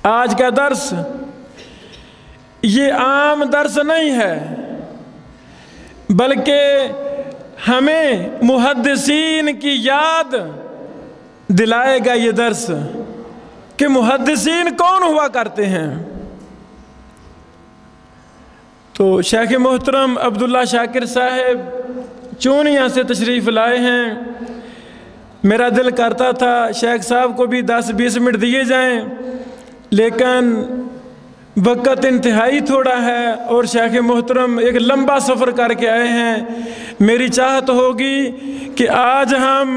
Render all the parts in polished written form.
आज का दर्स ये आम दर्स नहीं है, बल्कि हमें मुहद्दिसीन की याद दिलाएगा ये दर्स कि मुहद्दिसीन कौन हुआ करते हैं। तो शेख मोहतरम अब्दुल्ला शाकिर साहब चूनिया से तशरीफ़ लाए हैं। मेरा दिल करता था शेख साहब को भी 10-20 मिनट दिए जाएं, लेकिन वक़्त इंतहाई थोड़ा है और शेख मोहतरम एक लंबा सफ़र करके आए हैं। मेरी चाहत होगी कि आज हम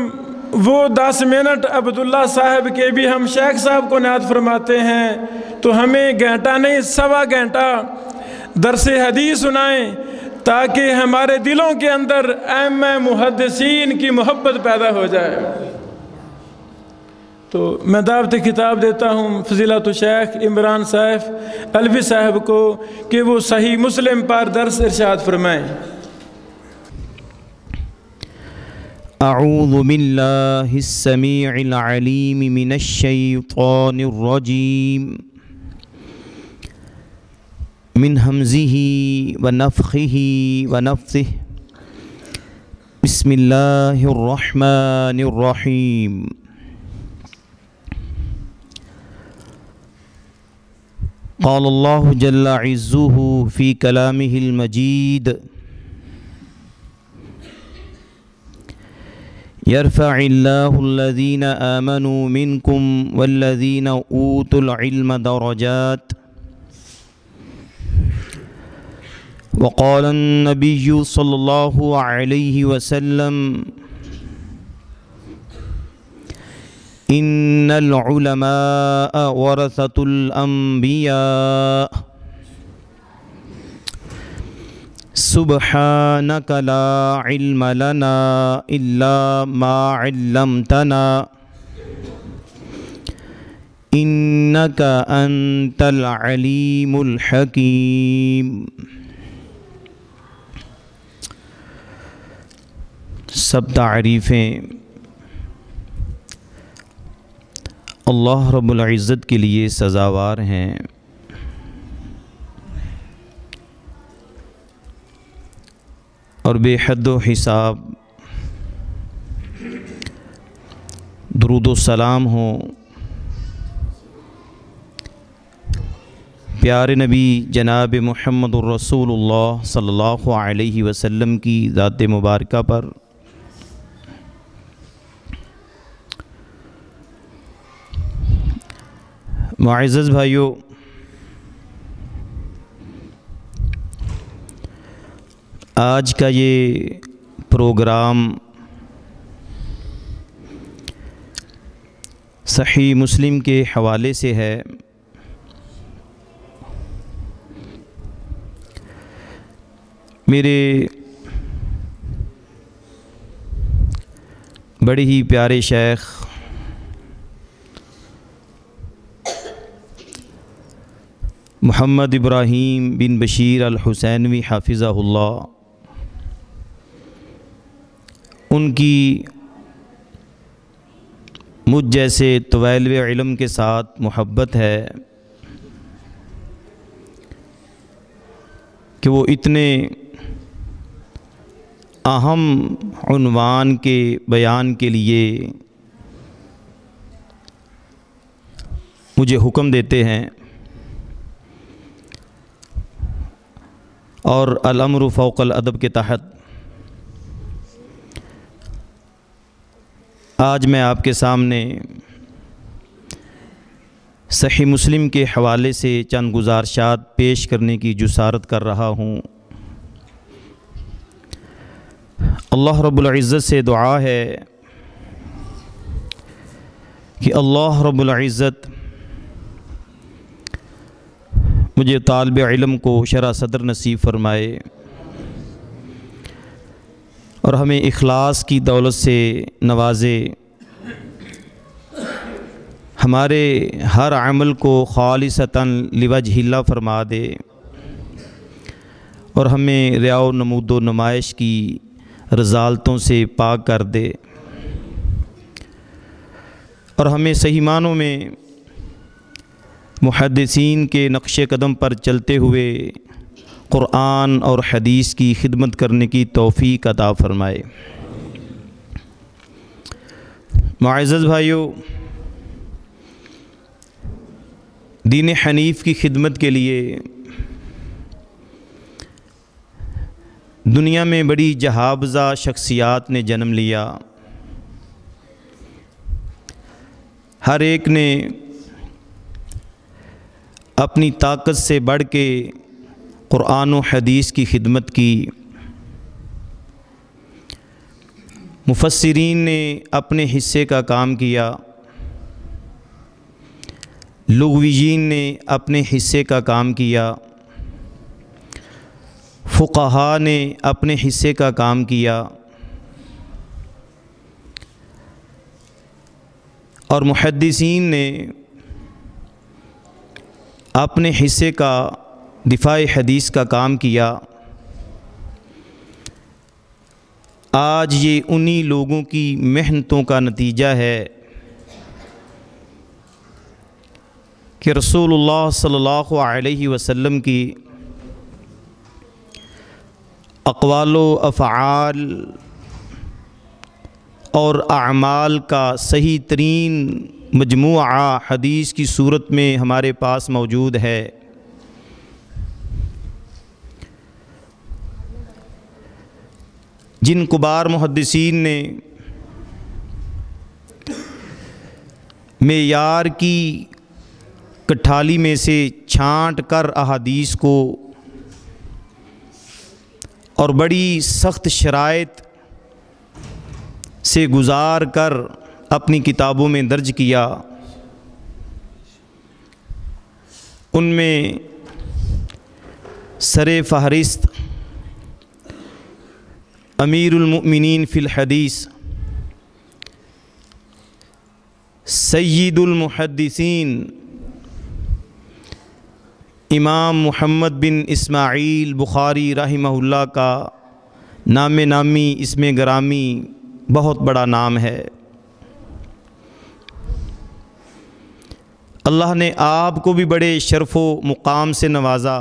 वो 10 मिनट अब्दुल्ला साहब के भी हम शेख साहब को नात फरमाते हैं, तो हमें घंटा नहीं 1.25 घंटा दरसे हदीस सुनाएं, ताकि हमारे दिलों के अंदर आइम्मा मुहद्दिसीन की मोहब्बत पैदा हो जाए। तो मैं दावत खिताब देता हूँ फजीलत शेख इमरान सैफ अलवी साहब को कि वो सही मुस्लिम पर दर्स इरशाद फरमाएं। अऊज़ु बिल्लाहिस समीइल अलीम मिनश शैतानिर रजीम मिन हमज़िही व नफ़ख़िही व नफ़्सिही बिस्मिल्लाहिर रहमानिर रहीम। क़ाल अल्लाहु जल्ला इज़्ज़ुहु फ़ी कलामिहिल मजीद यरफ़इल्लाहु अल्लज़ीना आमनू मिनकुम वल्लज़ीना ऊतुल इल्म दरजात वक़ाल अन्नबिय्यु सल्लल्लाहु अलैहि वसल्लम इन्नल उलमाअ वरसतुल अंबिया सुब्हानक ला इल्म लना इल्ला मा अल्लमतना इन्नक अंतल अलीमुल हकीम। सब तारीफ़ें अल्लाह रब्बुल इज़्ज़त के लिए सज़ावार हैं। और बेहद हिसाब दुरूद व सलाम हो प्यारे नबी जनाब मुहम्मदुर रसूलुल्लाह सल्लल्लाहु अलैहि वसल्लम की ज़ात मुबारका पर। मुअज़्ज़ज़ भाइयों, आज का ये प्रोग्राम सही मुस्लिम के हवाले से है। मेरे बड़े ही प्यारे शेख मोहम्मद इब्राहीम बिन बशीर अल हुसैनवी हाफिज़हुल्लाह, उनकी मुझ जैसे तवालिब इल्म के साथ मोहब्बत है कि वो इतने अहम उन्वान के बयान के लिए मुझे हुक्म देते हैं और अल अम्रु फ़ौक़ल अदब के तहत आज मैं आपके सामने सही मुस्लिम के हवाले से चंद गुज़ारिशात पेश करने की जुसारत कर रहा हूँ। अल्लाह रब्बुल इज़्ज़त से दुआ है कि अल्लाह रब्बुल इज़्ज़त मुझे तालिब इल्म को शरह सदर नसीब फ़रमाए और हमें इखलास की दौलत से नवाजे, हमारे हर अमल को खालिसतन लिवजहिल्लाह फरमा दे और हमें रिया व नमूद व नुमाइश की रज़ालतों से पाक कर दे और हमें सही मानों में मुहद्दिसीन के नक्श कदम पर चलते हुए क़ुरान और हदीस की खिदमत करने की तौफ़ीक़ अता फ़रमाए। मुअज़्ज़ज़ भाइयों, दीन हनीफ़ की खिदमत के लिए दुनिया में बड़ी जहाबज़ा शख्सियात ने जन्म लिया। हर एक ने अपनी ताकत से बढ़ के क़ुरान व हदीस की खिदमत की। मुफस्सिरीन ने अपने हिस्से का काम किया, लुग़वीयीन ने अपने हिस्से का काम किया, फ़ुक़हा ने अपने हिस्से का काम किया और मुहद्दिसीन ने अपने हिस्से का दिफ़ाए हदीस का काम किया। आज ये उन्हीं लोगों की मेहनतों का नतीजा है कि रसूलुल्लाह सल्लल्लाहु अलैहि वसल्लम की अक़वालो अफ़आल और अमाल का सही तरीन मजमूआ हदीस की सूरत में हमारे पास मौजूद है। जिन कुबार मुहद्दिसीन ने मेयार की कठाली में से छांट कर अहादीस को और बड़ी सख्त शराइत से गुज़ार कर अपनी किताबों में दर्ज किया, उनमें सरे फ़हरिस्त अमीरुल मुमिनीन फ़िल हदीस सय्यिदुल मुहद्दिसीन इमाम मुहम्मद बिन इस्माईल बुखारी रहमहुल्लाह का नाम नामी इसमें गरामी बहुत बड़ा नाम है। अल्लाह ने आप को भी बड़े शर्फ़ो मुकाम से नवाज़ा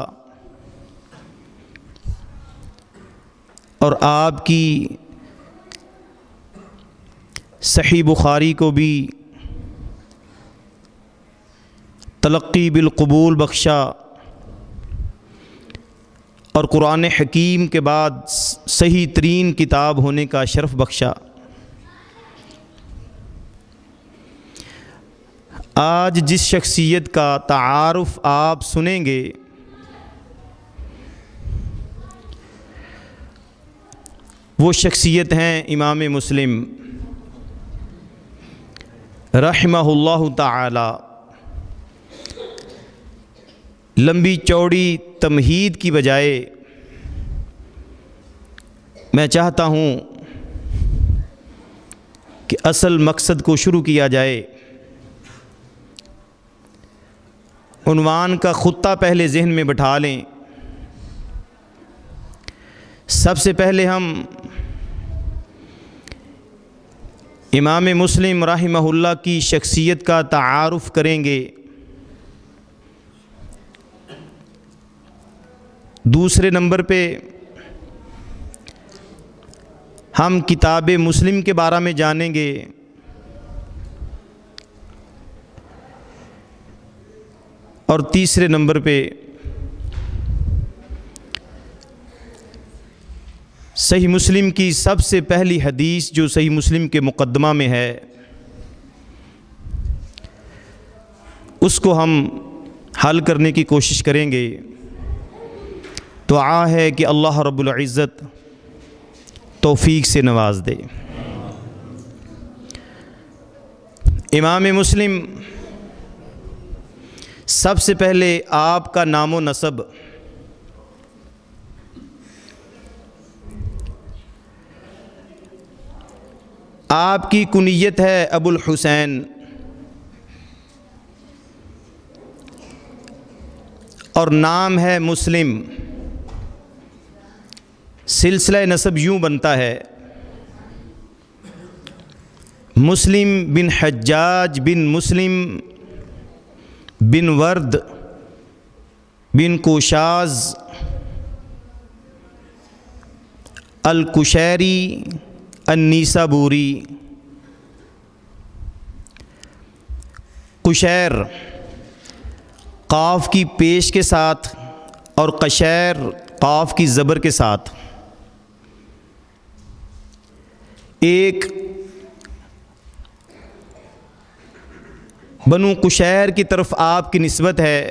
और आपकी सही बुखारी को भी तलक्की बिल क़बूल बख्शा और कुरान हकीम के बाद सही तरीन किताब होने का शर्फ़ बख्शा। आज जिस शख्सियत का तारुफ़ आप सुनेंगे वो शख्सियत हैं इमाम मुस्लिम रहमहुल्लाहु ताला। लंबी चौड़ी तमहीद की बजाय मैं चाहता हूँ कि असल मकसद को शुरू किया जाए। उन्वान का खुत्ता पहले ज़हन में बिठा लें। सबसे पहले हम इमाम मुस्लिम रहमहुल्लाह की शख्सियत का तारुफ़ करेंगे। दूसरे नंबर पे हम किताब मुस्लिम के बारे में जानेंगे। और तीसरे नंबर पे सही मुस्लिम की सबसे पहली हदीस जो सही मुस्लिम के मुक़द्दमा में है उसको हम हल करने की कोशिश करेंगे। दुआ है कि अल्लाह रब्बुल इज़्ज़त तौफ़ीक से नवाज दे। इमाम मुस्लिम, सबसे पहले आपका नामो नसब। आपकी कुनियत है अबुल हुसैन और नाम है मुस्लिम। सिलसिला नसब यूँ बनता है मुस्लिम बिन हज्जाज बिन मुस्लिम बिन वर्द बिन कुशाज अल कुशैरी अन्नीसाबूरी। कुशैर काफ की पेश के साथ और कशैर काफ की ज़बर के साथ। एक बनु कुशैर की तरफ आपकी निस्बत है,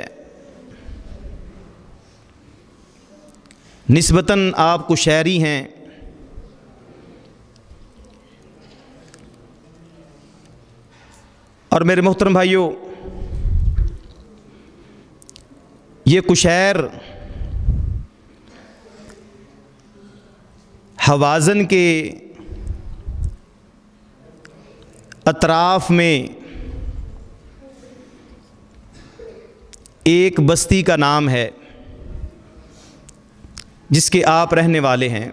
निस्बतन आप कुशैरी हैं। और मेरे मोहतरम भाइयों, ये कुशैर हवाज़न के अतराफ़ में एक बस्ती का नाम है जिसके आप रहने वाले हैं।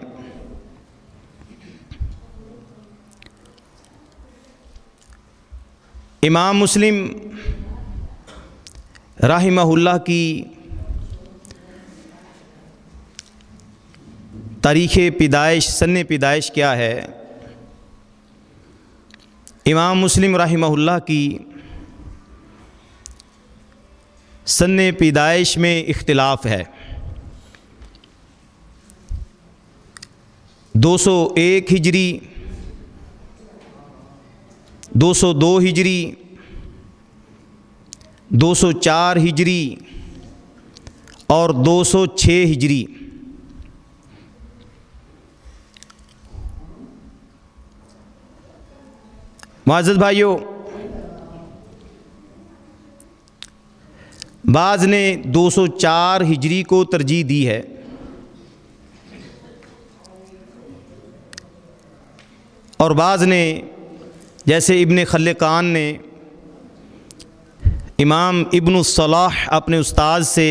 इमाम मुस्लिम राहिमहुल्लाह की तारीख़ पैदाइश, सन्ने पैदाइश क्या है? इमाम मुस्लिम राहिमहुल्लाह की सन्ने पैदाइश में इख्तिलाफ़ है। 201 हिजरी, 202 हिजरी, 204 हिजरी और 206 हिजरी। मुअज़्ज़ज़ भाइयों, बाज़ ने 204 हिजरी को तरजीह दी है और बाज़ ने, जैसे इब्न खल्लकान ने इमाम इब्न सलाह अपने उस्ताद से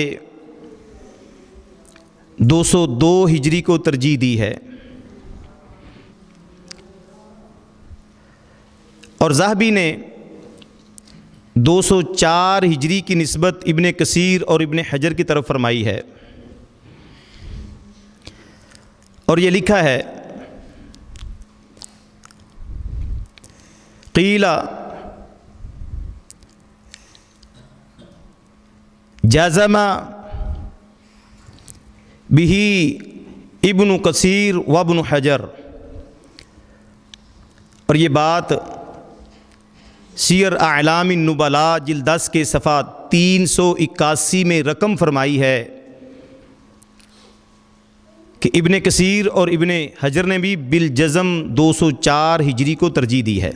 202 हिजरी को तरजीह दी है। और ज़हबी ने 204 हिजरी की निस्बत इब्न कसीर और इब्न हजर की तरफ फरमाई है। और ये लिखा है, क़ीला जज़मा बिही इब्न कसीर व इब्न हजर। और ये बात सियर आलामिन नुबला जिल्द 10 के सफ़ा 381 में रकम फरमाई है कि इब्न कसीर और इब्न हजर ने भी बिलजज़म 204 हिजरी को तरजीह दी है।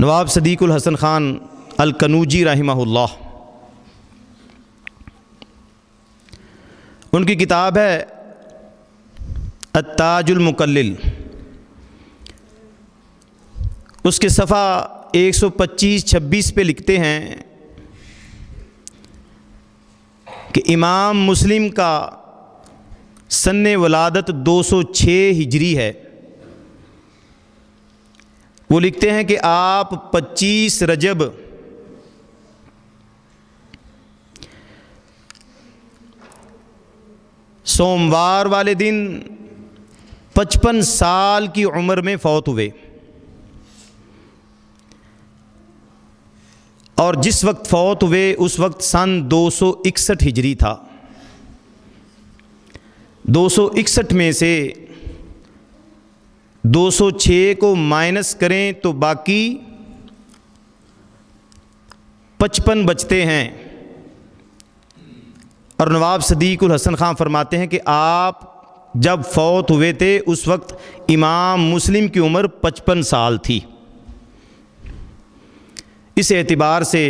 नवाब सदीकुल हसन ख़ान अल कनूजी रहमहुल्लाह, उनकी किताब है अत्ताजुल मुकल्लिल, उसके सफ़ा 125-26 पे लिखते हैं कि इमाम मुस्लिम का सन्ने वलादत 206 हिजरी है। वो लिखते हैं कि आप 25 रजब सोमवार वाले दिन 55 साल की उम्र में फ़ौत हुए और जिस वक्त फ़ौत हुए उस वक्त सन 261 हिजरी था। 261 में से 206 को माइनस करें तो बाकी 55 बचते हैं। और नवाब सदीकुल हसन ख़ान फरमाते हैं कि आप जब फ़ौत हुए थे उस वक्त इमाम मुस्लिम की उम्र 55 साल थी। इस एतबार से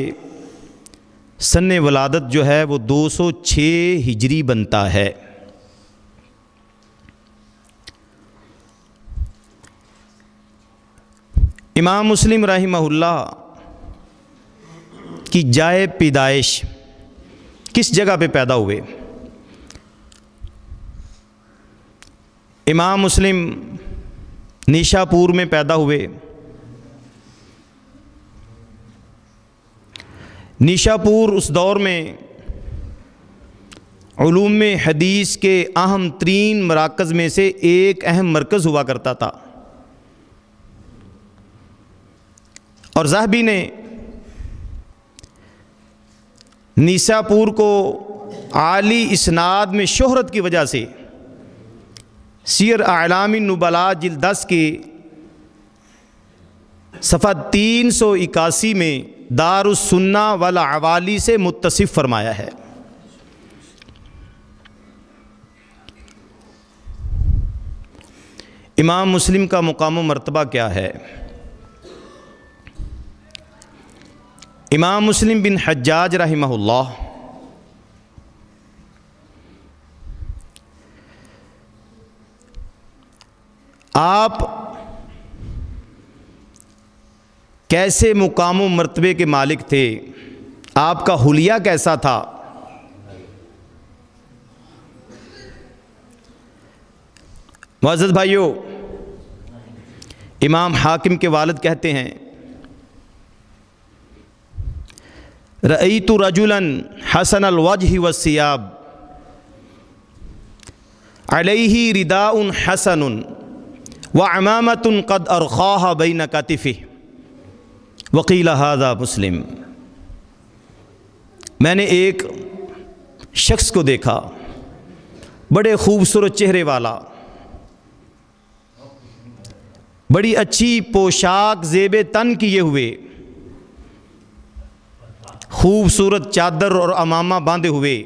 सन्ने वलादत जो है वो 206 हिजरी बनता है। इमाम मुस्लिम रहमहुल्लाह की जाए पैदाइश किस जगह पे पैदा हुए? इमाम मुस्लिम निशापुर में पैदा हुए। निशापुर उस दौर में उलूम में हदीस के अहम तरीन मराकज़ में से एक अहम मरकज़ हुआ करता था। और ज़ाहबी ने निशापुर को आली इसनाद में शोहरत की वजह से सीर आलामी नुबला जिल्द 10 के सफ़ा 381 में दारुस सुन्ना वल अवाली से मुत्तसिफ़ फरमाया है। इमाम मुस्लिम का मुकाम व मर्तबा क्या है? इमाम मुस्लिम बिन हज्जाज रहमहुल्लाह आप कैसे मुकाम व मर्तबे के मालिक थे? आपका हुलिया कैसा था? मुअज़्ज़ज़ भाइयों, इमाम हाकिम के वालिद कहते हैं, रअयतु रजुलन हसनल वजहि वस्सियाब अलैहि रिदाउन हसनुन व अमामतुन क़द अरख़ाहा बैन कतिफ़िही वक़ील हाज़ा मुस्लिम। मैंने एक शख्स को देखा, बड़े खूबसूरत चेहरे वाला, बड़ी अच्छी पोशाक ज़ेबे तन किए हुए, खूबसूरत चादर और अमामा बांधे हुए,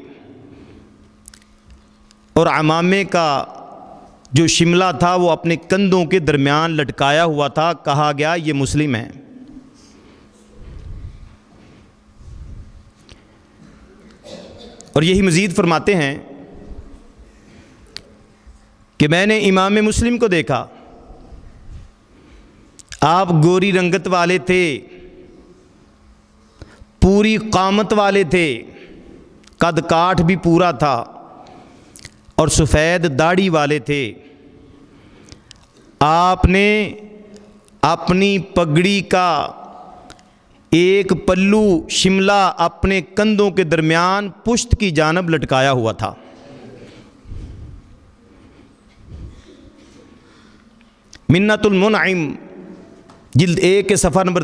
और अमामे का जो शिमला था वो अपने कंधों के दरमियान लटकाया हुआ था। कहा गया ये मुस्लिम है। और यही मज़ीद फरमाते हैं कि मैंने इमाम मुस्लिम को देखा, आप गोरी रंगत वाले थे, पूरी कामत वाले थे, कद काठ भी पूरा था और सफ़ेद दाढ़ी वाले थे। आपने अपनी पगड़ी का एक पल्लू शिमला अपने कंधों के दरमियान पुश्त की जानब लटकाया हुआ था। मिन्नतुल मुनइम जिल्द 1 के सफ़ा नंबर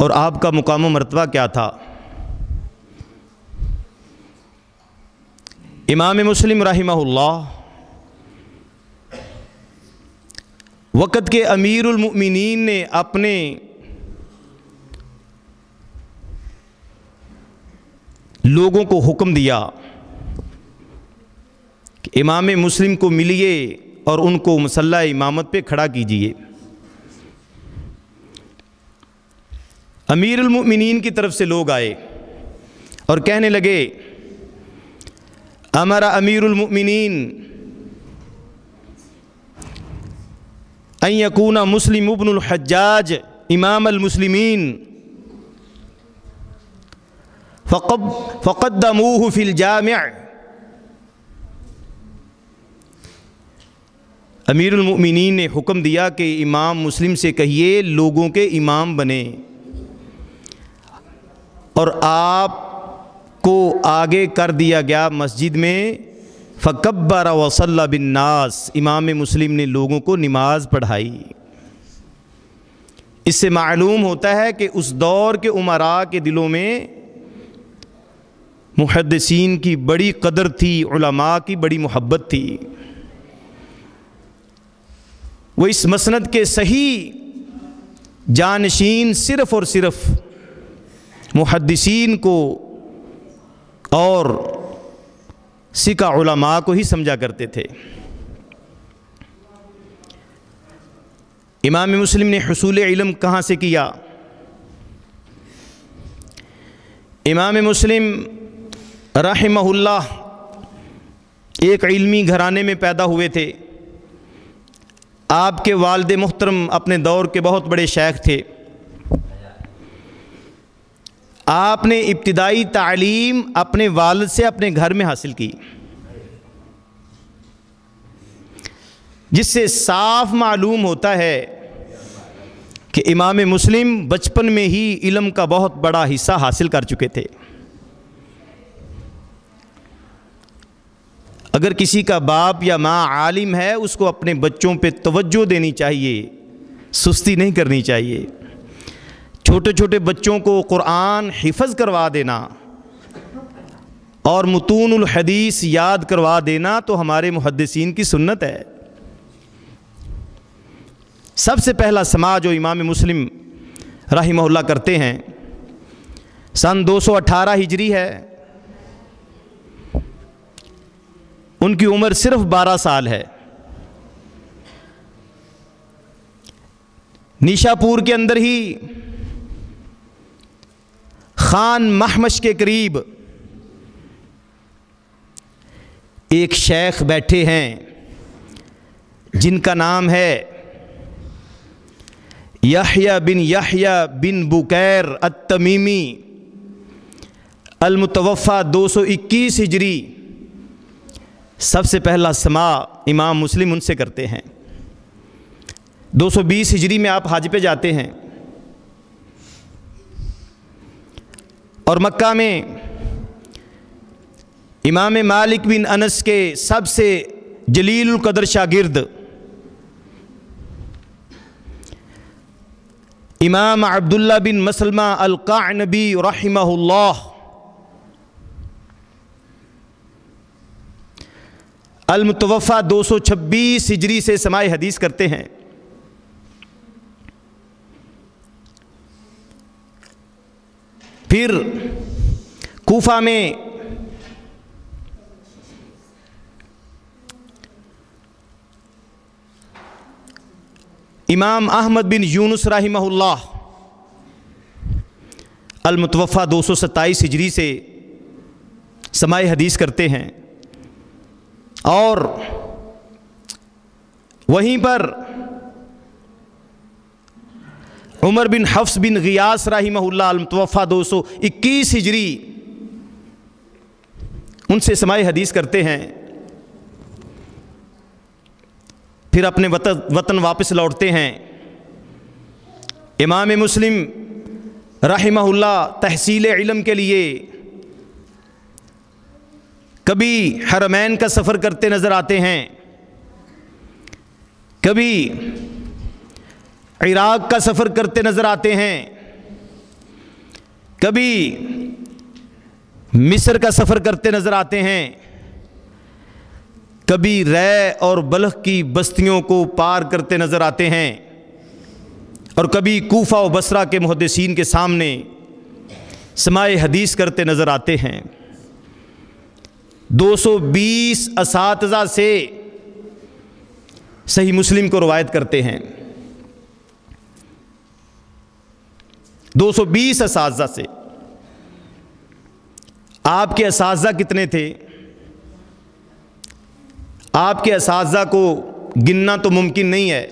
और आपका मुकाम व मर्तबा क्या था? इमाम मुस्लिम रहमहुल्लाह वक़्त के अमीरुल मुमिनीन ने अपने लोगों को हुक्म दिया कि इमाम मुस्लिम को मिलिए और उनको मुसल्ला इमामत पे खड़ा कीजिए। अमीरुल मुमिनीन की तरफ से लोग आए और कहने लगे, अमरा अमीरुल मुमिनीन अन यकूना मुस्लिम इब्नुल हज्जाज इमाम अल मुस्लिमीन फ़क़द्दमूहु फ़िल जामिअ। अमीरुल मुमिनीन ने हुक्म दिया कि इमाम मुस्लिम से कहिए लोगों के इमाम बने और आपको आगे कर दिया गया मस्जिद में। फ़कब्बर वसल्ला बिन्नास, इमाम मुस्लिम ने लोगों को नमाज पढ़ाई। इससे मालूम होता है कि उस दौर के उमरा के दिलों में मुहद्दिसीन की बड़ी कदर थी, उलमा की बड़ी मोहब्बत थी। वो इस मसनद के सही जानशीन सिर्फ़ और सिर्फ मुहद्दिसीन को और सिका उलमा को ही समझा करते थे। इमाम मुस्लिम ने हुसूल इल्म कहाँ से किया? इमाम मुस्लिम रहमहुल्लाह एक इल्मी घराने में पैदा हुए थे। आपके वालिद मुहतरम अपने दौर के बहुत बड़े शेख थे। आपने इब्तिदाई तालीम अपने वालिद से अपने घर में हासिल की, जिससे साफ मालूम होता है कि इमाम मुस्लिम बचपन में ही इल्म का बहुत बड़ा हिस्सा हासिल कर चुके थे। अगर किसी का बाप या माँ आलिम है, उसको अपने बच्चों पे तवज्जो देनी चाहिए, सुस्ती नहीं करनी चाहिए। छोटे छोटे बच्चों को कुरान हिफ़्ज़ करवा देना और मुतूनुल हदीस याद करवा देना तो हमारे मुहद्दिसीन की सुन्नत है। सबसे पहला समाज जो इमाम मुस्लिम रहिमहुल्लाह करते हैं, सन 218 हिजरी है, उनकी उम्र सिर्फ 12 साल है। निशापुर के अंदर ही खान महमश के करीब एक शेख बैठे हैं जिनका नाम है यहया बिन बुकैर अत-तमीमी, अल-मुतवफ़ा 221 हिजरी। सबसे पहला समा इमाम मुस्लिम उनसे करते हैं। 220 हिजरी में आप हज पे जाते हैं और मक्का में इमाम मालिक बिन अनस के सबसे जलीलुल कदर शागिर्द इमाम अब्दुल्ला बिन मसलमा अल-क़अनबी रहिमहुल्लाह अल-मुतवफ़ा 226 हिजरी से समाए हदीस करते हैं। फिर कूफा में इमाम अहमद बिन यूनुस रहिमहुल्लाह अल-मुतवफ़ा 227 हिजरी से समाए हदीस करते हैं। और वहीं पर उमर बिन हफ्स बिन गियास रहिमहुल्लाह अल-मुतवफ़ा 221 हिजरी, उनसे समाए हदीस करते हैं। फिर अपने वतन वापस लौटते हैं। इमाम मुस्लिम रहिमहुल्लाह तहसील इल्म के लिए कभी हरमैन का सफ़र करते नज़र आते हैं, कभी इराक़ का सफ़र करते नज़र आते हैं, कभी मिस्र का सफ़र करते नज़र आते हैं, कभी रै और बल्ख की बस्तियों को पार करते नज़र आते हैं और कभी कूफा और बसरा के मुहद्दिसीन के सामने समाए हदीस करते नज़र आते हैं। 220 असातिज़ा से सही मुस्लिम को रवायत करते हैं। 220 असातिज़ा से। आपके असातिज़ा कितने थे? आपके असातिज़ा को गिनना तो मुमकिन नहीं है,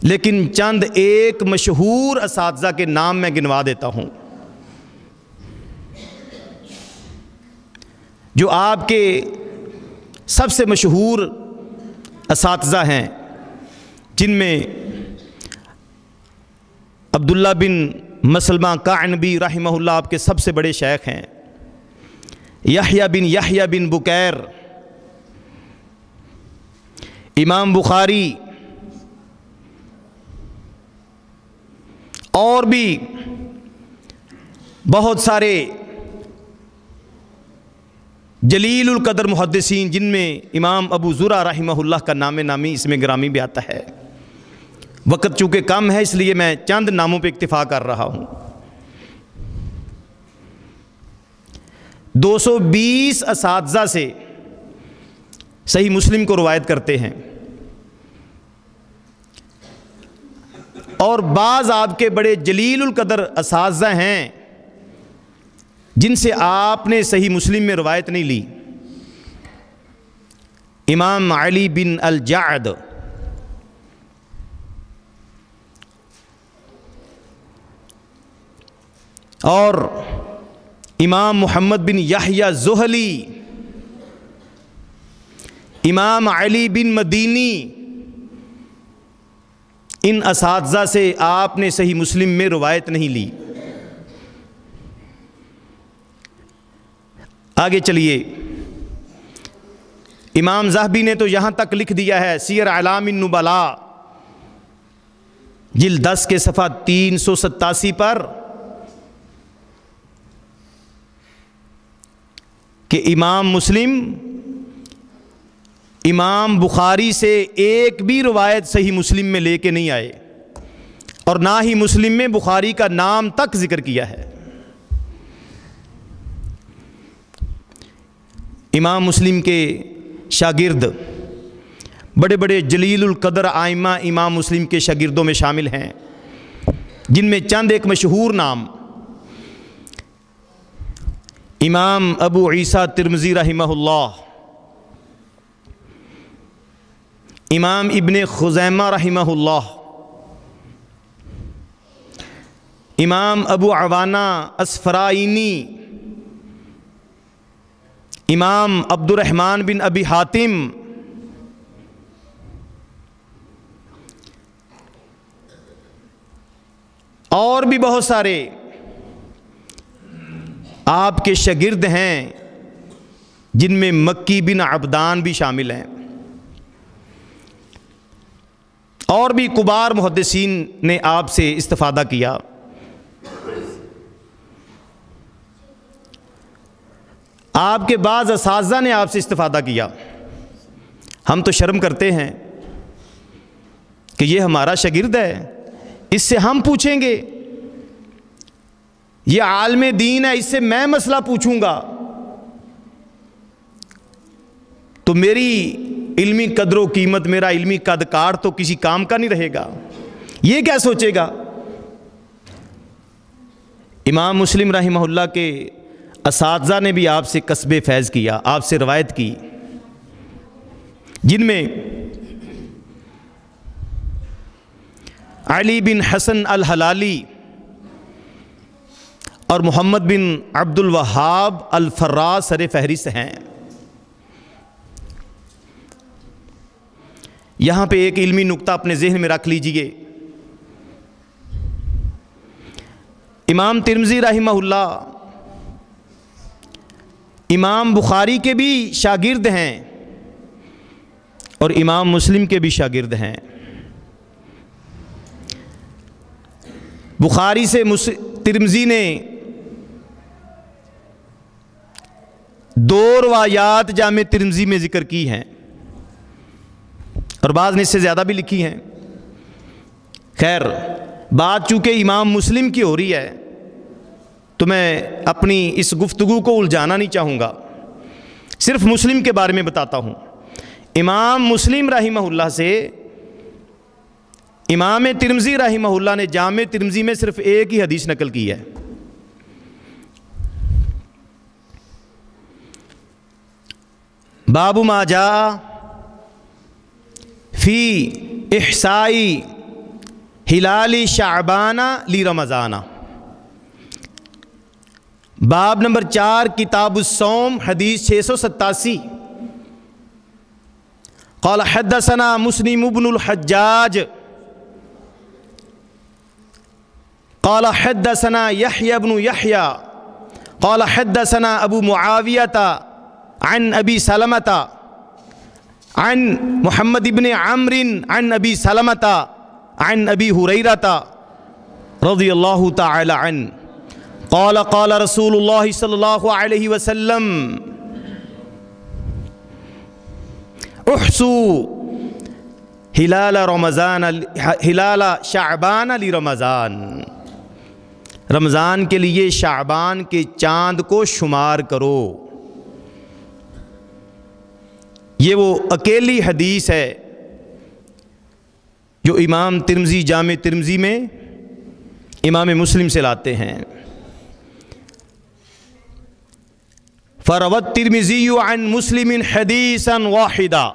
लेकिन चंद एक मशहूर असातिज़ा के नाम मैं गिनवा देता हूँ जो आपके सबसे मशहूर असातिज़ा हैं, जिनमें अब्दुल्ला बिन मसलमा क़अनबी रहिमहुल्लाह आपके सबसे बड़े शेख हैं। यहया बिन बुकैर, इमाम बुखारी और भी बहुत सारे जलीलुल कदर मुहद्दिसीन, जिनमें इमाम अबू ज़ुरा रहिमहुल्लाह का नाम नामी इसमें ग्रामी भी आता है। वक़्त चूँकि कम है इसलिए मैं चंद नामों पे इक्तिफ़ा कर रहा हूँ। 220 असातिज़ा से सही मुस्लिम को रवायत करते हैं और बाज़ आपके बड़े जलीलुल कदर असातिज़ा हैं जिनसे आपने सही मुस्लिम में रवायत नहीं ली। इमाम अली बिन अल-जाद, और इमाम मुहम्मद बिन यहया ज़ुहली, इमाम अली बिन मदीनी, इन असातिज़ा से आपने सही मुस्लिम में रवायत नहीं ली। आगे चलिए, इमाम ज़हबी ने तो यहाँ तक लिख दिया है सीयर अलामिन नुबला जिल्द 10 के सफ़ा 387 पर कि इमाम मुस्लिम इमाम बुखारी से एक भी रवायत सही मुस्लिम में लेके नहीं आए और ना ही मुस्लिम में बुखारी का नाम तक जिक्र किया है। इमाम मुस्लिम के शागिर्द बड़े बड़े जलीलुल कदर आइमा इमाम मुस्लिम के शागिर्दों में शामिल हैं, जिनमें चंद एक मशहूर नाम इमाम अबू ईसा तिरमिज़ी रहमहुल्लाह, इमाम इब्ने खुज़ैमा रहमहुल्लाह, इमाम अबू अवाना अस्फराइनी, इमाम अब्दुर्रहमान बिन अबी हातिम, और भी बहुत सारे आपके शागिर्द हैं, जिनमें मक्की बिन अब्दान भी शामिल हैं। और भी कुबार मुहद्दिसीन ने आपसे इस्तिफ़ादा किया। आपके बाज़ असातिज़ा ने आपसे इस्तिफ़ादा किया। हम तो शर्म करते हैं कि ये हमारा शागिर्द है, इससे हम पूछेंगे, ये आलिम दीन है, इससे मैं मसला पूछूंगा तो मेरी इल्मी कदर कीमत, मेरा इल्मी कदकार तो किसी काम का नहीं रहेगा। ये क्या सोचेगा? इमाम मुस्लिम रहमहुल्लाह के असातिज़ा ने भी आपसे कस्बे फैज़ किया, आपसे रवायत की, जिनमें अली बिन हसन अल हलाली और मोहम्मद बिन अब्दुल वहाब अल फर्राज सरे फहरिस्त हैं। यहाँ पे एक इल्मी नुक्ता अपने जहन में रख लीजिए। इमाम तिरमिज़ी रहमहुल्लाह इमाम बुखारी के भी शागिर्द हैं और इमाम मुस्लिम के भी शागिर्द हैं। बुखारी से तिरमिज़ी ने 2 रवायात जामे तिरमिज़ी में ज़िक्र की हैं और बाज़ ने इससे ज़्यादा भी लिखी हैं। खैर, बात चूँकि इमाम मुस्लिम की हो रही है तो मैं अपनी इस गुफ्तगू को उलझाना नहीं चाहूँगा, सिर्फ मुस्लिम के बारे में बताता हूँ। इमाम मुस्लिम रहमहुल्लाह से इमाम तिरमिज़ी रहमहुल्लाह ने जामे तिरमिज़ी में सिर्फ एक ही हदीस नकल की है। बाबु मा जा फ़ी इहसाई हिलाली शाबाना ली रमज़ाना, बाब नंबर 4 किताबुस्सौम हदीस 687। क़ाल हद्दसना मुस्लिम इब्नुल हज्जाज क़ाल हद्दसना यहया इब्नु यहया क़ाल हद्दसना अबू मुआवियता अन अबी सलमता अन मुहम्मद इब्न अम्रिन अन अबी सलमता अन अबी हुरैरता रज़ियल्लाहु तआला अन्हु क़ाल क़ाल रसूलुल्लाह सल्लल्लाहु अलैहि वसल्लम उहसू हिलाल रमज़ान हिलाल शाबान ली रमज़ान, रमज़ान के लिए शाबान के चाँद को शुमार करो। ये वो अकेली हदीस है जो इमाम तिरमिज़ी जामे तिरमिज़ी में इमाम मुस्लिम से लाते हैं। फ़रवत तिरमिज़ी अन मुस्लिमिन हदीसन वाहिदा,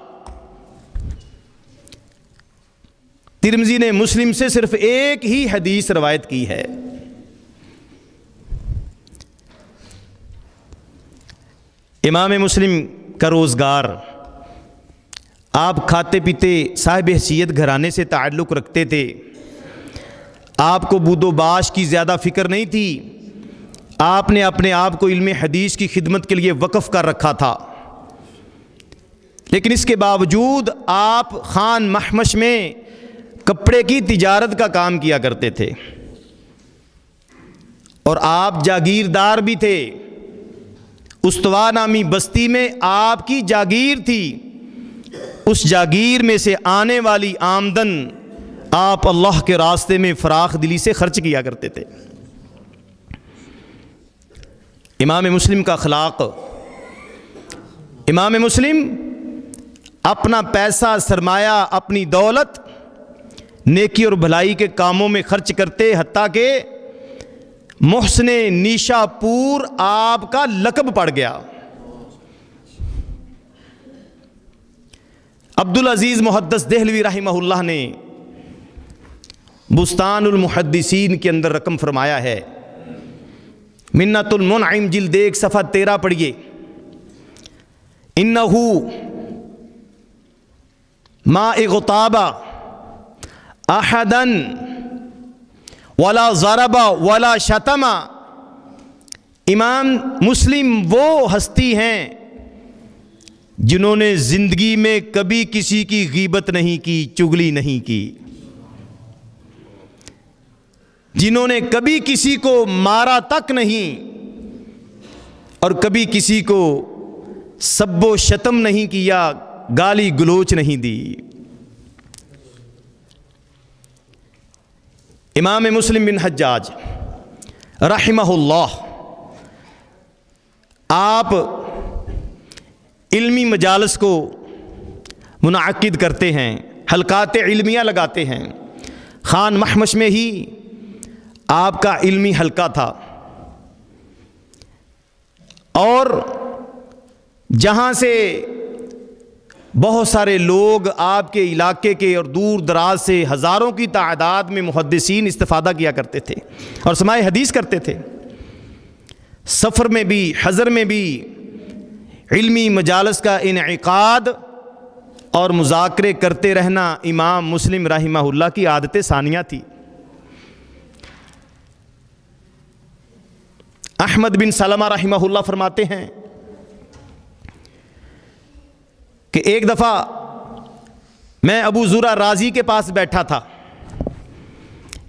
तिरमिज़ी ने मुस्लिम से सिर्फ एक ही हदीस रवायत की है। इमाम मुस्लिम का रोज़गार आप खाते पीते साहिब हैसियत घराने से ताल्लुक़ रखते थे। आपको बूदोबाश की ज़्यादा फ़िक्र नहीं थी। आपने अपने आप को इल्म हदीस की खिदमत के लिए वक़फ़ कर रखा था। लेकिन इसके बावजूद आप खान महमश में कपड़े की तिजारत का काम किया करते थे और आप जागीरदार भी थे। उस्तवा नामी बस्ती में आपकी जागीर थी। उस जागीर में से आने वाली आमदन आप अल्लाह के रास्ते में फराख दिली से खर्च किया करते थे। इमाम मुस्लिम का अखलाक, इमाम मुस्लिम अपना पैसा, सरमाया, अपनी दौलत नेकी और भलाई के कामों में खर्च करते, हत्ता के मोहसने निशापुर आपका लक़ब पड़ गया। अब्दुल अजीज़ मुहद्दिस देहलवी रहमहुल्लाह ने बुस्तानुल मुहद्दिसीन के अंदर रकम फरमाया है, मिन्नतुल मुनइम जिल्द 1 सफ़ा 13 पढ़िए। इन्नहु मा इग़ताबा अहदन वला ज़रबा वला शतमा। इमाम मुस्लिम वो हस्ती हैं जिन्होंने ज़िंदगी में कभी किसी की गीबत नहीं की, चुगली नहीं की, जिन्होंने कभी किसी को मारा तक नहीं और कभी किसी को सब्बो शतम नहीं किया, गाली गलोच नहीं दी। इमाम मुस्लिम बिन हज्जाज रहमहुल्लाह, आप इल्मी मजालस को मुनाकिद करते हैं, हलकात इल्मिया लगाते हैं। खान महमश में ही आपका इल्मी हलका था और जहाँ से बहुत सारे लोग आपके इलाके के और दूर दराज से हज़ारों की तादाद में मुहद्दिसीन इस्तिफ़ादा किया करते थे और समाए हदीस करते थे। सफ़र में भी, हज़र में भी इल्मी मजालस का इनइक़ाद और मुज़ाकरे करते रहना इमाम मुस्लिम रहमहुल्लाह की आदत सानिया थी। अहमद बिन सलमा रहमहुल्लाह फरमाते हैं कि एक दफ़ा मैं अबू ज़ुरा राज़ी के पास बैठा था।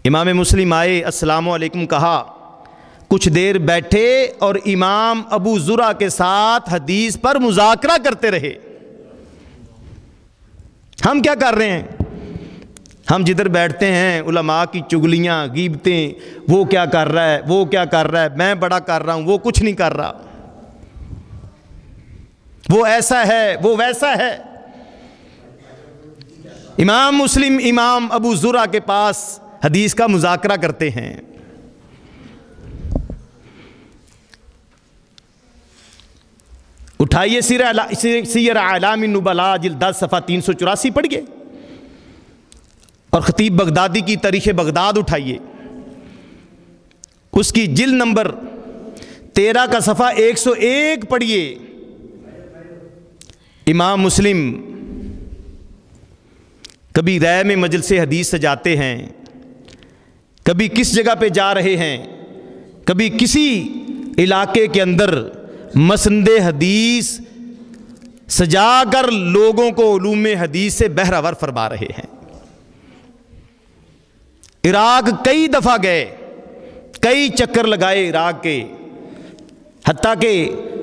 इमाम मुस्लिम आए, अस्सलामु अलैकुम कहा, कुछ देर बैठे और इमाम अबू ज़ुरा के साथ हदीस पर मुज़ाकरा करते रहे। हम क्या कर रहे हैं? हम जिधर बैठते हैं उलमा की चुगलियाँ, गीबतें, वो क्या कर रहा है, वो क्या कर रहा है, मैं बड़ा कर रहा हूँ, वो कुछ नहीं कर रहा, वो ऐसा है, वो वैसा है। इमाम मुस्लिम इमाम अबू ज़ुरा के पास हदीस का मुज़ाकरा करते हैं। उठाइए सीयर आलामिन नुबला जिल्द 10 सफ़ा 384 पढ़िए और ख़तीब बगदादी की तारीख़ बगदाद उठाइए, उसकी जिल्द नंबर 13 का सफ़ा 101 पढ़िए। इमाम मुस्लिम कभी रय में मजलिस हदीस सजाते हैं, कभी किस जगह पे जा रहे हैं, कभी किसी इलाके के अंदर मसंदे हदीस सजाकर लोगों को उलूम हदीस से बहरावर फरमा रहे हैं। इराक कई दफ़ा गए, कई चक्कर लगाए इराक के, हत्ता के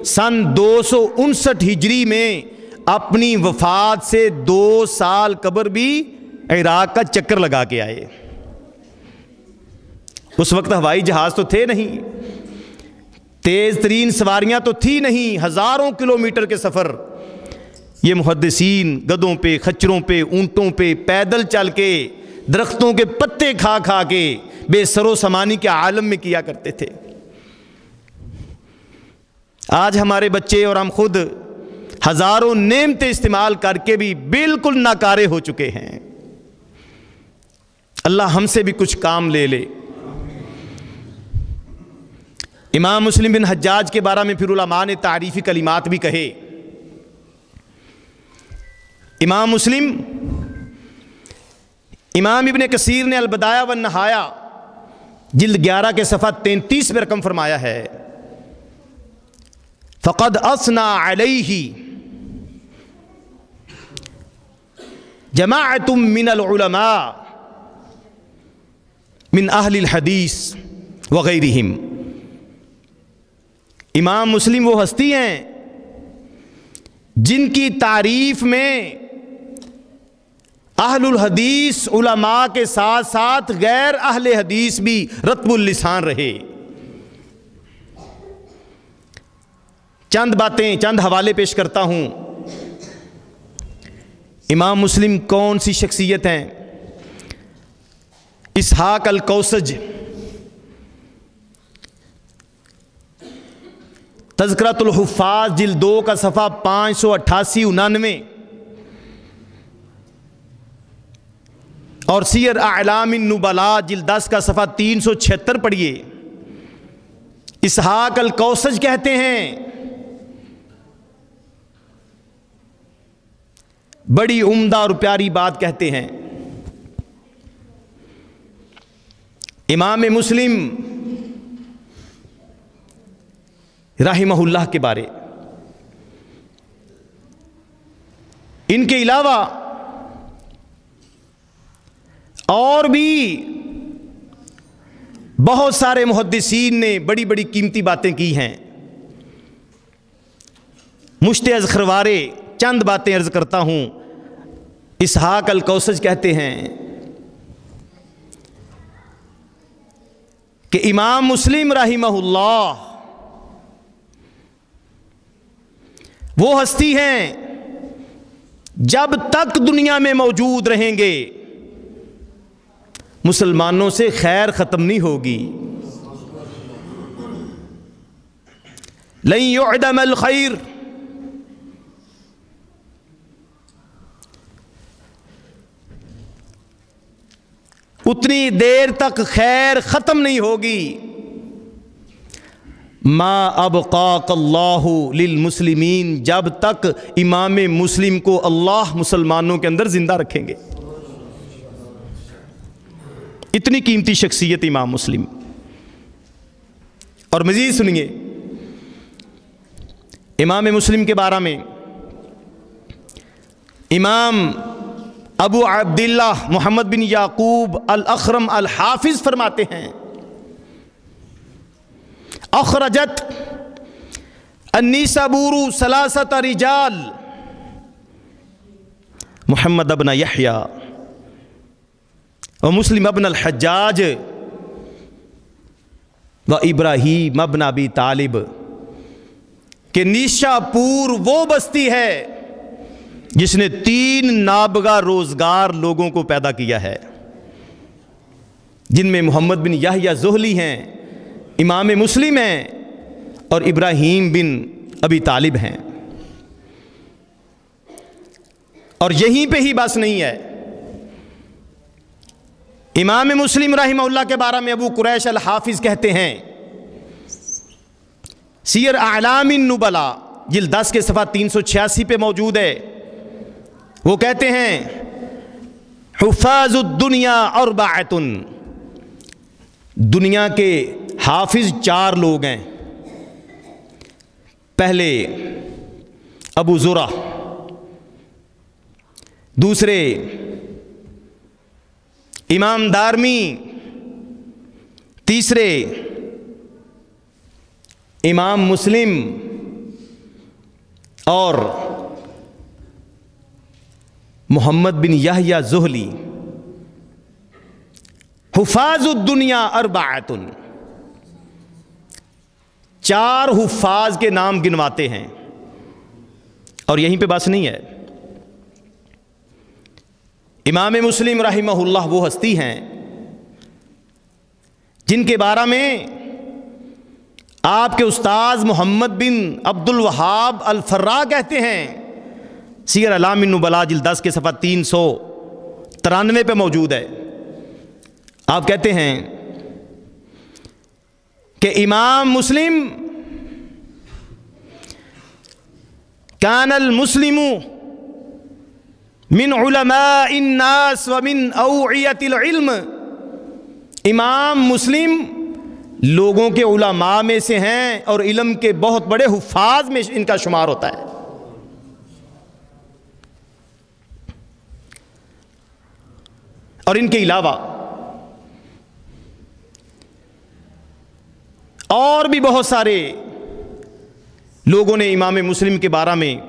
सन 259 हिजरी में अपनी वफ़ात से 2 साल कब्र भी इराक का चक्कर लगा के आए। उस वक्त हवाई जहाज़ तो थे नहीं, तेज़ तरीन सवारियाँ तो थी नहीं, हज़ारों किलोमीटर के सफ़र ये मुहद्दिसीन गधों पे, खच्चरों पे, ऊँटों पे, पैदल चल के, दरख्तों के पत्ते खा खा के बेसरो समानी के आलम में किया करते थे। आज हमारे बच्चे और हम खुद हज़ारों नेमतें इस्तेमाल करके भी बिल्कुल नाकारे हो चुके हैं। अल्लाह हमसे भी कुछ काम ले ले। इमाम मुस्लिम बिन हज्जाज के बारे में फिर उलमा ने तारीफ़ी कलिमात भी कहे। इमाम मुस्लिम, इमाम इब्ने कसीर ने अलबदाया व नहाया जिल्द 11 के सफ़ा 33 में रकम फरमाया है, फ़क़द असना अलैहि जमाअतुम मिनल उलमा मिन अहलिल हदीस व गैरिहिम। इमाम मुस्लिम वो हस्ती हैं जिनकी तारीफ में अहलुल हदीस उलमा के साथ साथ गैर अहले हदीस भी रत्बुल लिसान रहे। चंद बातें, चंद हवाले पेश करता हूं। इमाम मुस्लिम कौन सी शख्सियत हैं? इसहाक अल कौसज, तज़किरतुल हुफ़्फ़ाज़ जिल्द 2 का सफ़ा 588-99 और सियर अअलामिन नुबला जिल्द 10 का सफ़ा 376 पढ़िए। इसहाक अल कौसज कहते हैं बड़ी उम्दा और प्यारी बात कहते हैं। इमाम मुस्लिम राहिमहुल्लाह के बारे, इनके अलावा और भी बहुत सारे मुहद्दिसीन ने बड़ी बड़ी कीमती बातें की हैं। मुश्ते खरवारे चंद बातें अर्ज करता हूं। इसहाक अल कौसज कहते हैं कि इमाम मुस्लिम राहिमहुल्लाह वो हस्ती हैं जब तक दुनिया में मौजूद रहेंगे मुसलमानों से खैर ख़त्म नहीं होगी। लन युअदमल खैर, उतनी देर तक खैर ख़त्म नहीं होगी मा अबक़ाकल्लाहु लिल मुस्लिमीन, जब तक इमाम मुस्लिम को अल्लाह मुसलमानों के अंदर ज़िंदा रखेंगे। इतनी कीमती शख्सियत इमाम मुस्लिम। और मज़ीद सुनिए इमाम मुस्लिम के बारे में। इमाम अबू अब्दिल्लाह मोहम्मद बिन याकूब अल अखरम अल हाफिज फरमाते हैं, अखरजत अन्नीसाबूरु सलासत रिजाल मोहम्मद अब्न यहया व मुस्लिम अब्न अल हज्जाज व इब्राहीम अब्न अबी तालिब, के निशापुर वो बस्ती है जिसने 3 नाबगा रोजगार लोगों को पैदा किया है, जिनमें मोहम्मद बिन याहया ज़ुहली हैं, इमाम मुस्लिम हैं और इब्राहीम बिन अबी तालिब हैं। और यहीं पे ही बस नहीं है। इमाम मुस्लिम रहमहुल्लाह के बारे में अबू कुरैश अल हाफिज कहते हैं, सियर अअलामिन नुबला जिल्द 10 के सफ़ा 386 पे मौजूद है। वो कहते हैं, हुफ़ाज़ुद दुनिया अर्बअतुन, दुनिया के हाफिज 4 लोग हैं। पहले अबू ज़ुरा, दूसरे इमाम दारमी, तीसरे इमाम मुस्लिम और मोहम्मद बिन याहया ज़ुहली। हुफ़ाज़ुद दुनिया अर्बअतुन, 4 हुफ़ाज़ के नाम गिनवाते हैं। और यहीं पे बस नहीं है। इमाम मुस्लिम रहमहुल्लाह वो हस्ती हैं जिनके बारे में आपके उस्ताद मोहम्मद बिन अब्दुल वहाब अल फर्रा कहते हैं, सीर अलामिन नुबला जिल्द 10 के सफ़ा 393 पे मौजूद है। आप कहते हैं कि इमाम मुस्लिम कानल मुस्लिमु मिन उलमाइन नास व मिन औइयतिल इल्म। इमाम मुस्लिम लोगों के उलमा में से हैं और इल्म के बहुत बड़े हुफ़ाज़ में इनका शुमार होता है। और इनके अलावा और भी बहुत सारे लोगों ने इमाम मुस्लिम के बारे में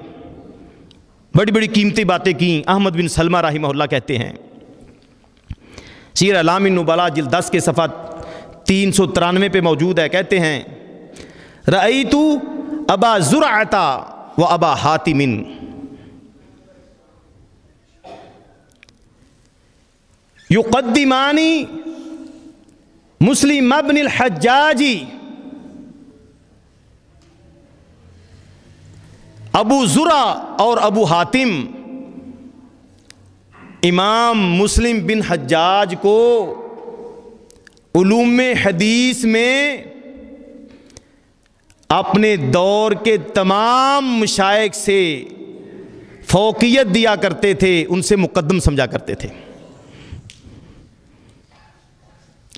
बड़ी बड़ी कीमती बातें की। अहमद बिन सलमा रहमहुल्लाह कहते हैं, सीर अलामिन नुबला जिल्द 10 के सफ़ा 393 पे मौजूद है, कहते हैं रअयतु अबा ज़ुरअता व अबा हातिमिन युक़द्दिमानी मुस्लिम इब्नुल हज्जाजी। अबू ज़ुरा और अबू हातिम इमाम मुस्लिम बिन हज्जाज को उलूम हदीस में अपने दौर के तमाम मशाइख से फ़ौक़ियत दिया करते थे, उनसे मुक़द्दम समझा करते थे।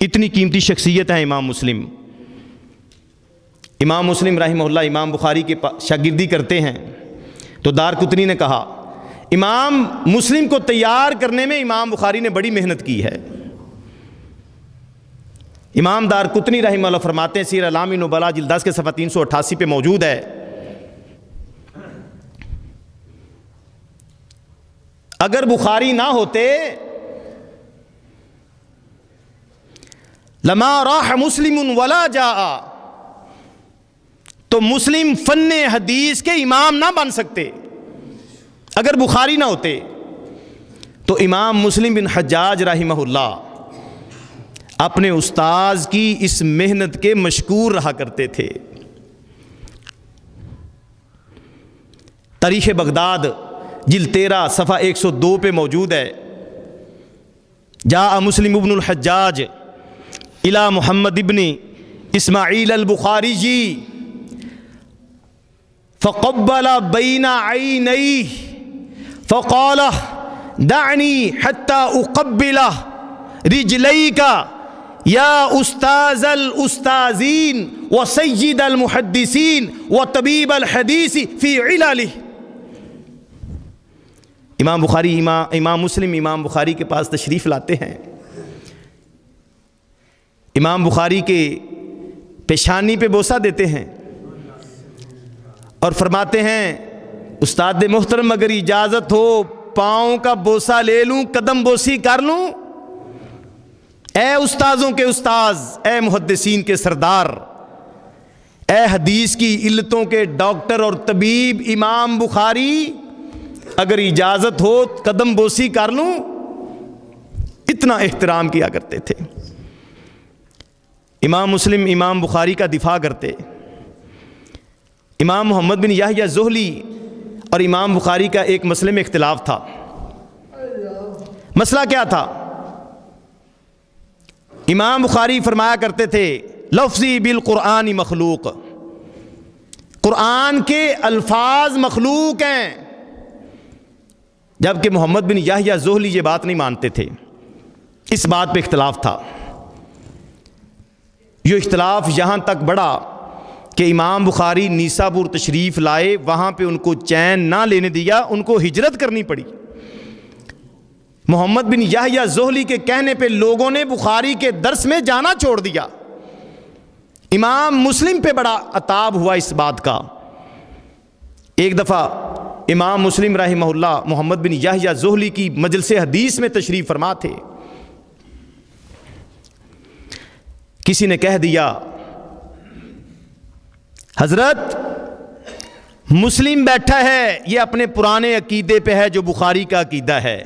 इतनी कीमती शख्सियत है इमाम मुस्लिम। इमाम मुस्लिम रहमहुल्लाह इमाम बुखारी के शागिर्दी करते हैं, तो दारकुतनी ने कहा इमाम मुस्लिम को तैयार करने में इमाम बुखारी ने बड़ी मेहनत की है। इमाम दारकुतनी रहमहुल्लाह फरमाते हैं, सीर अलामिन नुबला जिल्द 10 के सफ़ा 388 पे मौजूद है, अगर बुखारी ना होते लमा राह मुस्लिमुन वला जाआ, तो मुस्लिम फन्ने हदीस के इमाम ना बन सकते। अगर बुखारी ना होते तो इमाम मुस्लिम बिन हज्जाज रहमहुल्लाह अपने उस्ताज की इस मेहनत के मशकूर रहा करते थे। तारीख़ बगदाद जिल्द 13 सफ़ा 102 पे मौजूद है, जा मुस्लिम इब्नुल हज्जाज इला मुहम्मद इब्नी इस्माईल अल बुखारी जी फ़क़ब्बला बैना ऐनैहि फ़क़ाल दअनी हत्ता उक़ब्बिला रिजलैका या उस्ताज़ल उस्ताज़ीन व सय्यिदल मुहद्दिसीन व तबीबल हदीस फ़ी इलालिह। इमाम बुखारी इमाम मुस्लिम इमाम बुखारी के पास तशरीफ़ लाते हैं। इमाम बुखारी के पेशानी पे बोसा देते हैं और फरमाते हैं उस्ताद मोहतरम अगर इजाज़त हो पाँव का बोसा ले लूँ, कदम बोसी कर लूँ। ए उस्ताज़ों के उस्ताज़, ए मुहद्दिसीन के सरदार, ए हदीस की इल्लतों के डॉक्टर और तबीब इमाम बुखारी, अगर इजाज़त हो कदम बोसी कर लूँ। इतना एहतराम किया करते थे। इमाम मुस्लिम इमाम बुखारी का दिफा करते। इमाम मोहम्मद बिन याहया ज़ोहली और इमाम बुखारी का एक मसले में इख्तिलाफ था। मसला क्या था? इमाम बुखारी फरमाया करते थे लफ्ज़ी बिल कुरानी मखलूक, कुरान के अल्फाज मखलूक हैं, जबकि मोहम्मद बिन याहया ज़ोहली ये बात नहीं मानते थे। इस बात पे इख्तिलाफ था। ये इख्तिलाफ यहाँ तक बढ़ा कि इमाम बुखारी नीसापुर तशरीफ़ लाए, वहाँ पे उनको चैन ना लेने दिया, उनको हिजरत करनी पड़ी। मोहम्मद बिन याहया ज़ोहली के कहने पे लोगों ने बुखारी के दर्स में जाना छोड़ दिया। इमाम मुस्लिम पे बड़ा अताब हुआ इस बात का। एक दफ़ा इमाम मुस्लिम रहमहुल्लाह मोहम्मद बिन याहया ज़ोहली की मजलिस हदीस में तशरीफ़ फरमा थे। किसी ने कह दिया हज़रत मुस्लिम बैठा है, ये अपने पुराने अकीदे पे है जो बुखारी का अकीदा है।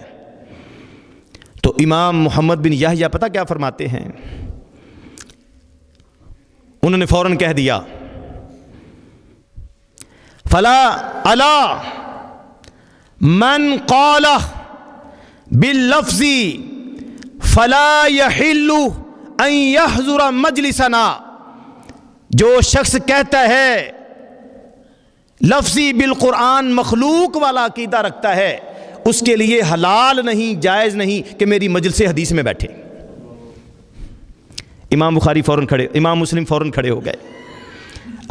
तो इमाम मोहम्मद बिन याहया पता क्या फरमाते हैं? उन्होंने फौरन कह दिया फला अला मन क़ाला बिल लफ्ज़ी फला यहिल्लु अन यहज़ुरा मजलिसना। जो शख्स कहता है लफ्ज़ी बिल कुरान मखलूक वाला अकीदा रखता है, उसके लिए हलाल नहीं, जायज़ नहीं कि मेरी मजलिस हदीस में बैठे। इमाम बुखारी फ़ौरन खड़े, इमाम मुस्लिम फ़ौरन खड़े हो गए,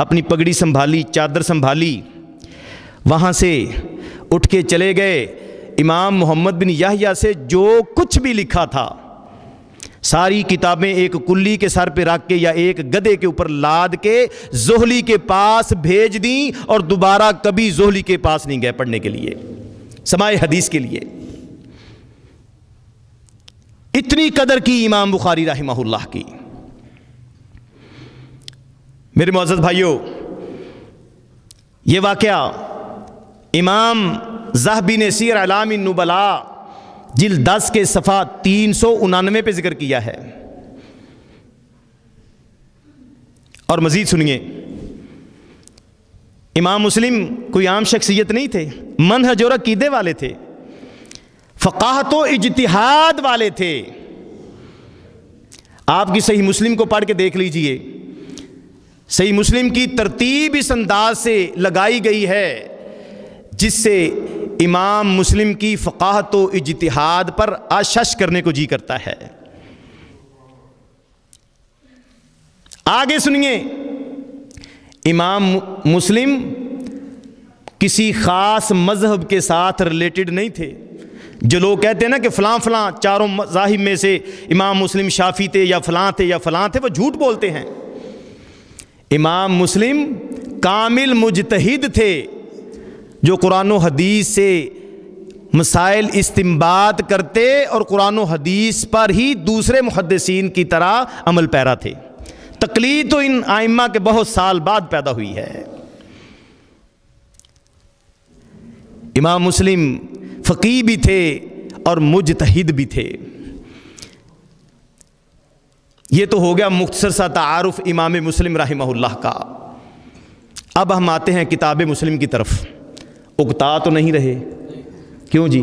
अपनी पगड़ी संभाली, चादर संभाली, वहाँ से उठ के चले गए। इमाम मोहम्मद बिन याहया से जो कुछ भी लिखा था सारी किताबें एक कुल्ली के सर पे रख के या एक गधे के ऊपर लाद के ज़ोहली के पास भेज दी और दोबारा कभी ज़ोहली के पास नहीं गए पढ़ने के लिए, समाए हदीस के लिए। इतनी कदर की इमाम बुखारी रहमहुल्लाह की। मेरे मुअज़्ज़ज़ भाइयों, ये वाक़या इमाम ज़हबी ने सीर अलामी नुबला जिल्द 10 के सफ़ा 399 पे जिक्र किया है। और मज़ीद सुनिए, इमाम मुस्लिम कोई आम शख्सियत नहीं थे, मनहज और अकीदे वाले थे, फ़क़ाहत व इज्तिहाद वाले थे। आपकी सही मुस्लिम को पढ़ के देख लीजिए, सही मुस्लिम की तरतीब इस अंदाज से लगाई गई है जिससे इमाम मुस्लिम की फ़क़ाहत व इज्तिहाद पर आशश करने को जी करता है। आगे सुनिए, इमाम मुस्लिम किसी ख़ास मज़हब के साथ रिलेटेड नहीं थे। जो लोग कहते हैं ना कि फ़लाँ फ़लाँ चारों मज़ाहिब में से इमाम मुस्लिम शाफ़ी थे या फ़लाँ थे या फ़लाँ थे, वो झूठ बोलते हैं। इमाम मुस्लिम कामिल मुजतहिद थे जो कुरान व हदीस से मसाइल इस्तिंबात करते और कुरान व हदीस पर ही दूसरे मुहद्दिसीन की तरह अमल पैरा थे। तकलीद तो इन आइम्मा के बहुत साल बाद पैदा हुई है। इमाम मुस्लिम फ़क़ीह भी थे और मुजतहिद भी थे। ये तो हो गया मुख्तसर सा तारुफ इमाम मुस्लिम रहमहुल्लाह का। अब हम आते हैं किताब मुस्लिम की तरफ। उकता तो नहीं रहे, क्यों जी?